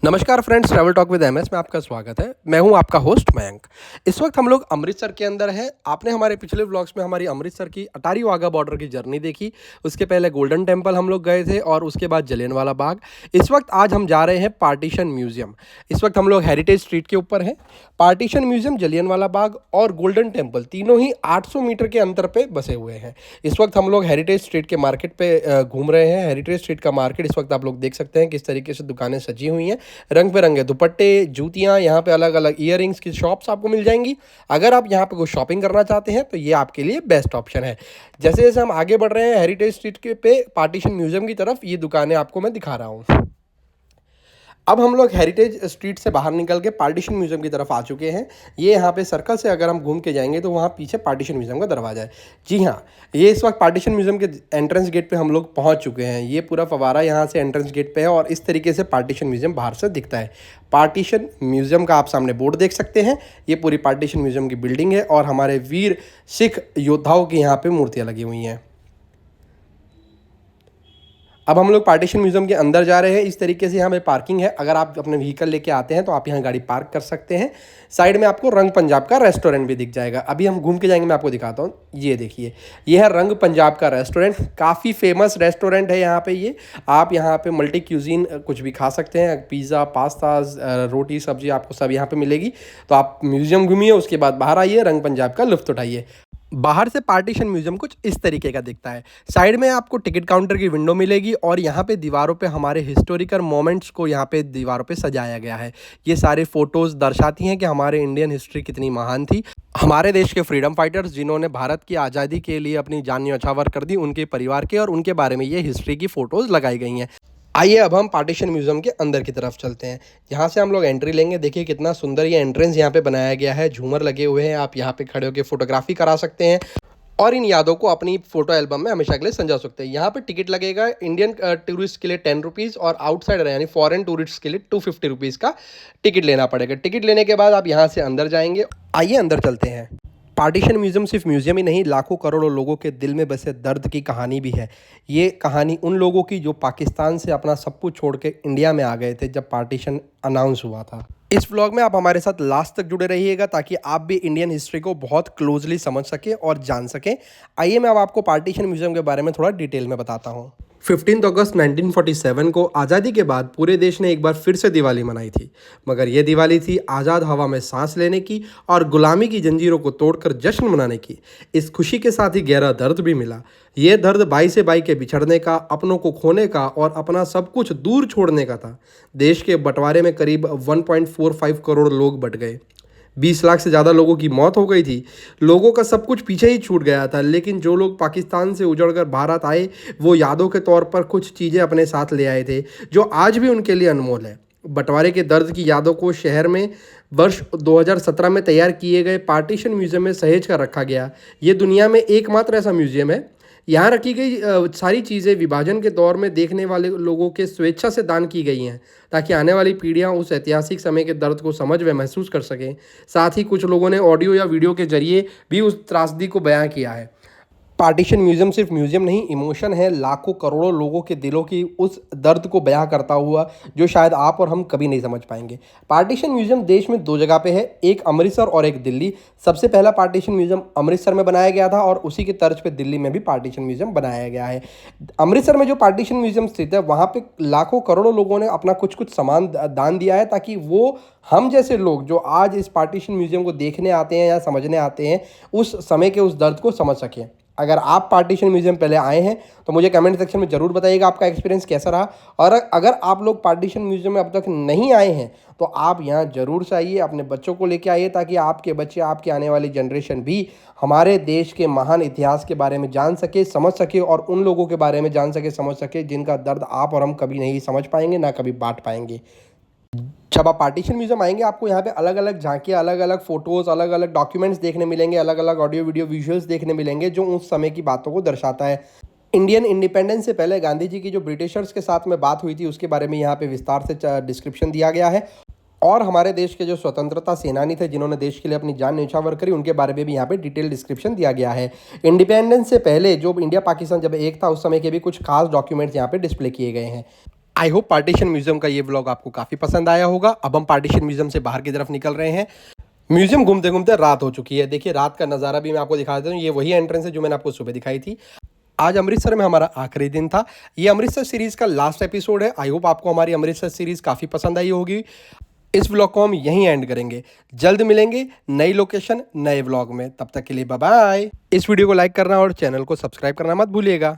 नमस्कार friends, travel talk with MS में आपका स्वागत है। मैं हूं आपका होस्ट मयंक। इस वक्त हम लोग अमृतसर के अंदर हैं। आपने हमारे पिछले व्लॉग्स में हमारी अमृतसर की अटारी वाघा बॉर्डर की जर्नी देखी। उसके पहले गोल्डन टेम्पल हम लोग गए थे और उसके बाद जलियांवाला बाग। इस वक्त आज हम जा रहे हैं पार्टीशन म्यूजियम। इस वक्त हम लोग हेरिटेज स्ट्रीट के ऊपर हैं। पार्टीशन म्यूजियम, जलियांवाला बाग और गोल्डन टेम्पल तीनों ही 800 मीटर के अंतर पे बसे हुए हैं। इस वक्त हम लोग हेरिटेज स्ट्रीट के मार्केट पे घूम रहे हैं। हेरिटेज स्ट्रीट का मार्केट इस वक्त आप लोग देख सकते हैं किस तरीके से दुकानें सजी हुई हैं। रंग बिरंगे दुपट्टे, जूतियाँ, यहाँ पे अलग अलग ईयरिंग्स की शॉप्स आपको मिल जाएंगी। अगर आप यहाँ पे कोई शॉपिंग करना चाहते हैं तो ये आपके लिए बेस्ट ऑप्शन है। जैसे जैसे हम आगे बढ़ रहे हैं हेरिटेज स्ट्रीट के पे पार्टीशन म्यूजियम की तरफ, ये दुकानें आपको मैं दिखा रहा हूँ। अब हम लोग हेरिटेज स्ट्रीट से बाहर निकल के पार्टीशन म्यूजियम की तरफ आ चुके हैं। ये यहाँ पे सर्कल से अगर हम घूम के जाएंगे तो वहाँ पीछे पार्टीशन म्यूजियम का दरवाजा है। जी हाँ, ये इस वक्त पार्टीशन म्यूजियम के एंट्रेंस गेट पे हम लोग पहुँच चुके हैं। ये पूरा फवारा यहाँ से एंट्रेंस गेट पे है और इस तरीके से पार्टीशन म्यूजियम बाहर से दिखता है। पार्टीशन म्यूजियम का आप सामने बोर्ड देख सकते हैं। ये पूरी पार्टीशन म्यूजियम की बिल्डिंग है और हमारे वीर सिख योद्धाओं की यहाँ पर मूर्तियाँ लगी हुई हैं। अब हम लोग पार्टीशन म्यूजियम के अंदर जा रहे हैं। इस तरीके से यहाँ पे पार्किंग है। अगर आप अपने व्हीकल लेके आते हैं तो आप यहाँ गाड़ी पार्क कर सकते हैं। साइड में आपको रंग पंजाब का रेस्टोरेंट भी दिख जाएगा। अभी हम घूम के जाएंगे, मैं आपको दिखाता हूँ। ये देखिए, ये है रंग पंजाब का रेस्टोरेंट। काफ़ी फेमस रेस्टोरेंट है यहाँ पे। ये आप यहाँ पे मल्टी क्यूजीन कुछ भी खा सकते हैं। पिज़्ज़ा, पास्ता, रोटी, सब्जी आपको सब यहाँ पर मिलेगी। तो आप म्यूजियम घूमिए, उसके बाद बाहर आइए, रंग पंजाब का लुत्फ़ उठाइए। बाहर से पार्टीशन म्यूजियम कुछ इस तरीके का दिखता है। साइड में आपको टिकट काउंटर की विंडो मिलेगी और यहाँ पे दीवारों पे हमारे हिस्टोरिकल मोमेंट्स को यहाँ पे दीवारों पे सजाया गया है। ये सारे फोटोज़ दर्शाती हैं कि हमारे इंडियन हिस्ट्री कितनी महान थी। हमारे देश के फ्रीडम फाइटर्स जिन्होंने भारत की आज़ादी के लिए अपनी जान न्यौछावर कर दी, उनके परिवार के और उनके बारे में ये हिस्ट्री की फ़ोटोज़ लगाई गई हैं। आइए अब हम पार्टीशन म्यूजियम के अंदर की तरफ चलते हैं। यहाँ से हम लोग एंट्री लेंगे। देखिए कितना सुंदर ये एंट्रेंस यहाँ पे बनाया गया है। झूमर लगे हुए हैं, आप यहाँ पे खड़े होकर फोटोग्राफी करा सकते हैं और इन यादों को अपनी फोटो एल्बम में हमेशा के लिए संजो सकते हैं। यहाँ पे टिकट लगेगा इंडियन टूरिस्ट के लिए 10 रुपीज़ और आउटसाइडर यानी फॉरेन टूरिस्ट के लिए 250 रुपीज़ का टिकट लेना पड़ेगा। टिकट लेने के बाद आप यहाँ से अंदर जाएंगे। आइए अंदर चलते हैं। पार्टीशन म्यूजियम सिर्फ म्यूजियम ही नहीं, लाखों करोड़ों लोगों के दिल में बसे दर्द की कहानी भी है। ये कहानी उन लोगों की जो पाकिस्तान से अपना सब कुछ छोड़ के इंडिया में आ गए थे जब पार्टीशन अनाउंस हुआ था। इस व्लॉग में आप हमारे साथ लास्ट तक जुड़े रहिएगा ताकि आप भी इंडियन हिस्ट्री को बहुत क्लोजली समझ सकें और जान सकें। आइए मैं अब आपको पार्टीशन म्यूजियम के बारे में थोड़ा डिटेल में बताता हूँ। 15 अगस्त 1947 को आज़ादी के बाद पूरे देश ने एक बार फिर से दिवाली मनाई थी। मगर यह दिवाली थी आज़ाद हवा में सांस लेने की और गुलामी की जंजीरों को तोड़कर जश्न मनाने की। इस खुशी के साथ ही गहरा दर्द भी मिला। यह दर्द भाई से भाई के बिछड़ने का, अपनों को खोने का और अपना सब कुछ दूर छोड़ने का था। देश के बंटवारे में करीब 1.45 करोड़ लोग बट गए। 20 लाख से ज़्यादा लोगों की मौत हो गई थी। लोगों का सब कुछ पीछे ही छूट गया था, लेकिन जो लोग पाकिस्तान से उजड़कर भारत आए वो यादों के तौर पर कुछ चीज़ें अपने साथ ले आए थे जो आज भी उनके लिए अनमोल है। बंटवारे के दर्द की यादों को शहर में वर्ष 2017 में तैयार किए गए पार्टीशन म्यूजियम में सहेज कर रखा गया। ये दुनिया में एकमात्र ऐसा म्यूजियम है। यहाँ रखी गई सारी चीज़ें विभाजन के दौर में देखने वाले लोगों के स्वेच्छा से दान की गई हैं ताकि आने वाली पीढ़ियाँ उस ऐतिहासिक समय के दर्द को समझ व महसूस कर सकें। साथ ही कुछ लोगों ने ऑडियो या वीडियो के जरिए भी उस त्रासदी को बयां किया है। पार्टीशन म्यूजियम सिर्फ म्यूजियम नहीं, इमोशन है। लाखों करोड़ों लोगों के दिलों की उस दर्द को बयां करता हुआ जो शायद आप और हम कभी नहीं समझ पाएंगे। पार्टीशन म्यूजियम देश में 2 जगह पे है, एक अमृतसर और एक दिल्ली। सबसे पहला पार्टीशन म्यूजियम अमृतसर में बनाया गया था और उसी की तर्ज पे दिल्ली में भी पार्टीशन म्यूजियम बनाया गया है। अमृतसर में जो पार्टीशन म्यूजियम स्थित है वहाँ पर लाखों करोड़ों लोगों ने अपना कुछ कुछ सामान दान दिया है ताकि वो हम जैसे लोग जो आज इस पार्टीशन म्यूजियम को देखने आते हैं या समझने आते हैं उस समय के उस दर्द को समझ सकें। अगर आप पार्टीशन म्यूजियम पहले आए हैं तो मुझे कमेंट सेक्शन में ज़रूर बताइएगा आपका एक्सपीरियंस कैसा रहा। और अगर आप लोग पार्टीशन म्यूजियम में अब तक नहीं आए हैं तो आप यहाँ ज़रूर से आइए, अपने बच्चों को लेके आइए ताकि आपके बच्चे, आपकी आने वाली जनरेशन भी हमारे देश के महान इतिहास के बारे में जान सके, समझ सके और उन लोगों के बारे में जान सके, समझ सके जिनका दर्द आप और हम कभी नहीं समझ पाएंगे, ना कभी बांट पाएंगे। जब आप पार्टीशन म्यूजियम आएंगे आपको यहाँ पे अलग अलग झांकियाँ, अलग अलग फ़ोटोज़, अलग अलग डॉक्यूमेंट्स देखने मिलेंगे, अलग अलग ऑडियो वीडियो विजुअल्स देखने मिलेंगे जो उस समय की बातों को दर्शाता है। इंडियन इंडिपेंडेंस से पहले गांधी जी की जो ब्रिटिशर्स के साथ में बात हुई थी उसके बारे में यहाँ पे विस्तार से डिस्क्रिप्शन दिया गया है। और हमारे देश के जो स्वतंत्रता सेनानी थे जिन्होंने देश के लिए अपनी जान न्यौछावर करी, उनके बारे में भी यहाँ पे डिटेल डिस्क्रिप्शन दिया गया है। इंडिपेंडेंस से पहले जो इंडिया पाकिस्तान जब एक था उस समय के भी कुछ खास डॉक्यूमेंट्स यहाँ पे डिस्प्ले किए गए हैं। आई होप पार्टीशन म्यूजियम का ये व्लॉग आपको काफ़ी पसंद आया होगा। अब हम पार्टीशन म्यूजियम से बाहर की तरफ निकल रहे हैं। म्यूजियम घूमते घूमते रात हो चुकी है। देखिए रात का नज़ारा भी मैं आपको दिखा देता हूँ। ये वही एंट्रेंस है जो मैंने आपको सुबह दिखाई थी। आज अमृतसर में हमारा आखिरी दिन था। ये अमृतसर सीरीज़ का लास्ट एपिसोड है। आई होप आपको हमारी अमृतसर सीरीज़ काफ़ी पसंद आई होगी। इस व्लॉग को हम यहीं एंड करेंगे। जल्द मिलेंगे नई लोकेशन नए व्लॉग में। तब तक के लिए बाय बाय। इस वीडियो को लाइक करना और चैनल को सब्सक्राइब करना मत भूलिएगा।